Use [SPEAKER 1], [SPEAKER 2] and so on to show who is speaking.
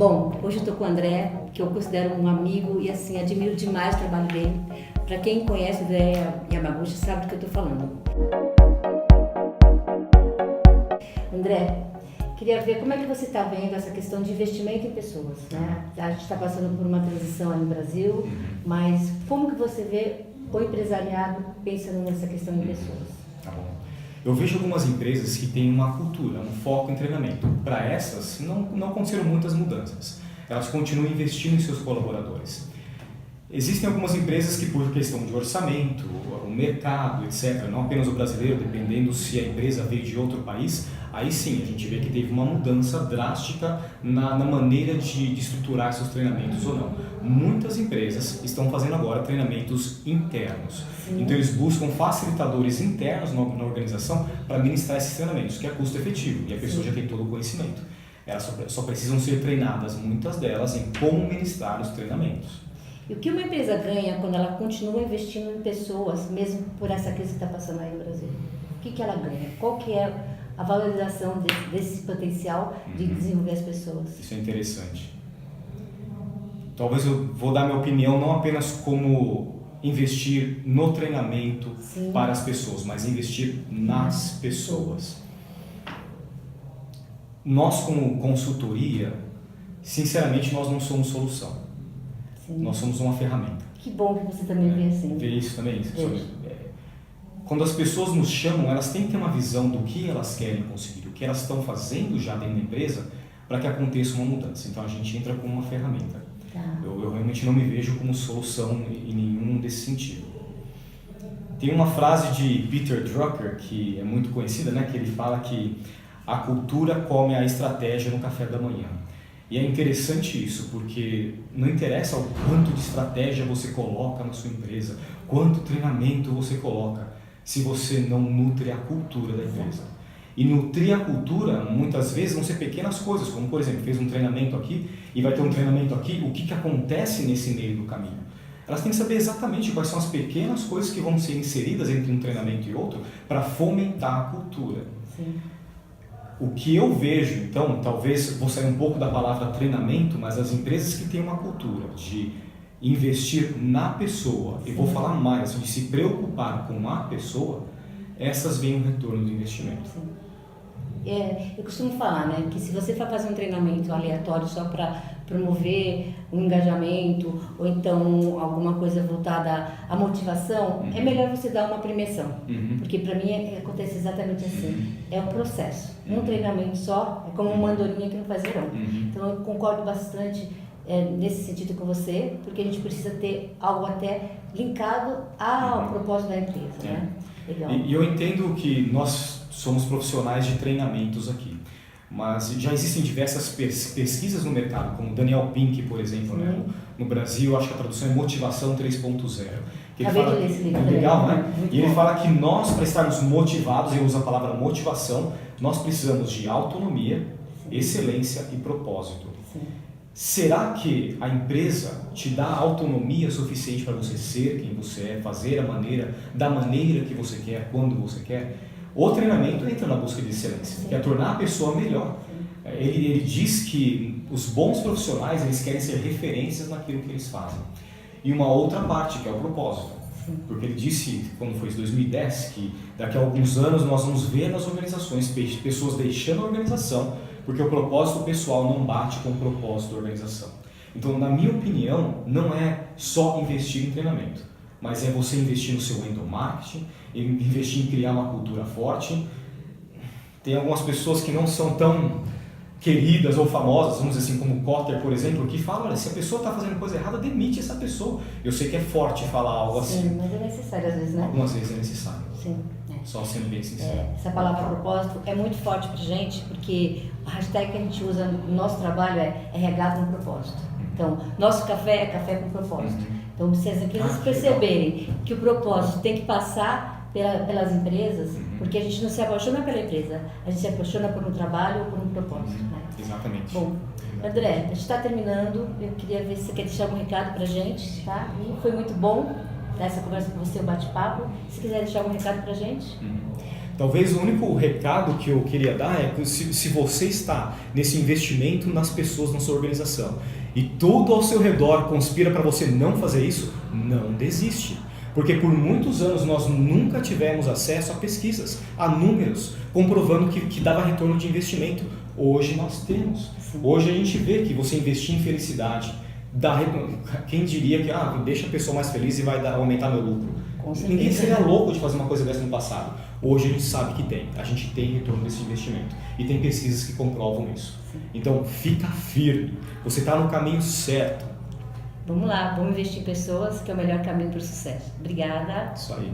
[SPEAKER 1] Bom, hoje eu estou com o André, que eu considero um amigo e assim, admiro demais o trabalho dele. Para quem conhece o André Yamaguchi sabe do que eu estou falando. André, queria ver como é que você está vendo essa questão de investimento em pessoas, né? A gente está passando por uma transição ali no Brasil, mas como que você vê o empresariado pensando nessa questão de pessoas?
[SPEAKER 2] Tá bom. Eu vejo algumas empresas que têm uma cultura, um foco em treinamento. Para essas, não aconteceram muitas mudanças. Elas continuam investindo em seus colaboradores. Existem algumas empresas que, por questão de orçamento, o mercado, etc., não apenas o brasileiro, dependendo se a empresa veio de outro país, aí sim a gente vê que teve uma mudança drástica na maneira de estruturar seus treinamentos ou não. Muitas empresas estão fazendo agora treinamentos internos. Sim. Então eles buscam facilitadores internos na organização para ministrar esses treinamentos, que é custo efetivo e a pessoa já tem todo o conhecimento. Elas só precisam ser treinadas, muitas delas, em como ministrar os treinamentos.
[SPEAKER 1] E o que uma empresa ganha quando ela continua investindo em pessoas, mesmo por essa crise que está passando aí no Brasil? O que ela ganha? Qual que é a valorização desse potencial de desenvolver as pessoas?
[SPEAKER 2] Isso é interessante. Talvez eu vou dar minha opinião não apenas como investir no treinamento para as pessoas, mas investir nas pessoas. Nós, como consultoria, sinceramente, nós não somos solução. Sim. Nós somos uma ferramenta.
[SPEAKER 1] Que bom que você também vê assim.
[SPEAKER 2] Vê isso também. Quando as pessoas nos chamam, elas têm que ter uma visão do que elas querem conseguir, o que elas estão fazendo já dentro da empresa para que aconteça uma mudança. Então a gente entra como uma ferramenta. Tá. Eu realmente não me vejo como solução em nenhum desse sentido. Tem uma frase de Peter Drucker que é muito conhecida, né, que ele fala que a cultura come a estratégia no café da manhã. E é interessante isso, porque não interessa o quanto de estratégia você coloca na sua empresa, quanto treinamento você coloca, se você não nutre a cultura da empresa. E nutrir a cultura, muitas vezes, vão ser pequenas coisas, como, por exemplo, fez um treinamento aqui e vai ter um treinamento aqui, o que acontece nesse meio do caminho? Elas têm que saber exatamente quais são as pequenas coisas que vão ser inseridas entre um treinamento e outro para fomentar a cultura. Sim. O que eu vejo, então, talvez vou sair um pouco da palavra treinamento, mas as empresas que têm uma cultura de investir na pessoa, e vou falar mais, de se preocupar com a pessoa, essas veem um retorno do investimento.
[SPEAKER 1] Sim. Eu costumo falar, né, que se você for fazer um treinamento aleatório só para promover um engajamento ou então alguma coisa voltada à motivação, é melhor você dar uma premiação, porque para mim acontece exatamente assim, é um processo, um treinamento só é como uma andorinha que não faz verão. Então eu concordo bastante nesse sentido com você, porque a gente precisa ter algo até linkado ao propósito da empresa, né? Legal.
[SPEAKER 2] E eu entendo que nós somos profissionais de treinamentos aqui, mas já existem diversas pesquisas no mercado, como Daniel Pink, por exemplo, né? No Brasil, acho que a tradução é Motivação 3.0. Que ele fala,
[SPEAKER 1] de ler esse livro
[SPEAKER 2] legal, né? E ele fala que nós, para estarmos motivados, ele usa a palavra motivação, nós precisamos de autonomia, excelência e propósito. Sim. Será que a empresa te dá autonomia suficiente para você ser quem você é, fazer da maneira que você quer, quando você quer? O treinamento entra na busca de excelência, que é tornar a pessoa melhor. Ele diz que os bons profissionais eles querem ser referências naquilo que eles fazem. E uma outra parte, que é o propósito. Porque ele disse, quando foi em 2010, que daqui a alguns anos nós vamos ver nas organizações pessoas deixando a organização porque o propósito pessoal não bate com o propósito da organização. Então, na minha opinião, não é só investir em treinamento, mas é você investir no seu endomarketing, investir em criar uma cultura forte. Tem algumas pessoas que não são tão queridas ou famosas, vamos dizer assim, como o Kotter, por exemplo, que falam, olha, se a pessoa está fazendo coisa errada, demite essa pessoa. Eu sei que é forte falar algo assim.
[SPEAKER 1] Sim, mas é necessário às vezes, né?
[SPEAKER 2] Algumas vezes é necessário.
[SPEAKER 1] Sim.
[SPEAKER 2] Só sendo bem sincero.
[SPEAKER 1] Essa palavra propósito é muito forte pra gente, porque a hashtag que a gente usa no nosso trabalho é RH com propósito. Então, nosso café é café com propósito. Então, se as empresas perceberem que o propósito tem que passar pelas empresas, porque a gente não se apaixona pela empresa, a gente se apaixona por um trabalho ou por um propósito. Né?
[SPEAKER 2] Exatamente.
[SPEAKER 1] Bom, André, a gente está terminando, eu queria ver se você quer deixar algum recado pra gente, tá? E foi muito bom essa conversa com você, o bate-papo. Se quiser deixar algum recado pra gente.
[SPEAKER 2] Talvez o único recado que eu queria dar é que se você está nesse investimento nas pessoas na sua organização e tudo ao seu redor conspira para você não fazer isso, não desiste. Porque por muitos anos nós nunca tivemos acesso a pesquisas, a números, comprovando que dava retorno de investimento. Hoje nós temos. Hoje a gente vê que você investir em felicidade, quem diria que deixa a pessoa mais feliz e vai aumentar meu lucro? Ninguém seria louco de fazer uma coisa dessa no passado. Hoje a gente sabe que tem. A gente tem retorno desse investimento. E tem pesquisas que comprovam isso. Então fica firme. Você está no caminho certo.
[SPEAKER 1] Vamos lá, vamos investir em pessoas, que é o melhor caminho para o sucesso. Obrigada.
[SPEAKER 2] Isso aí.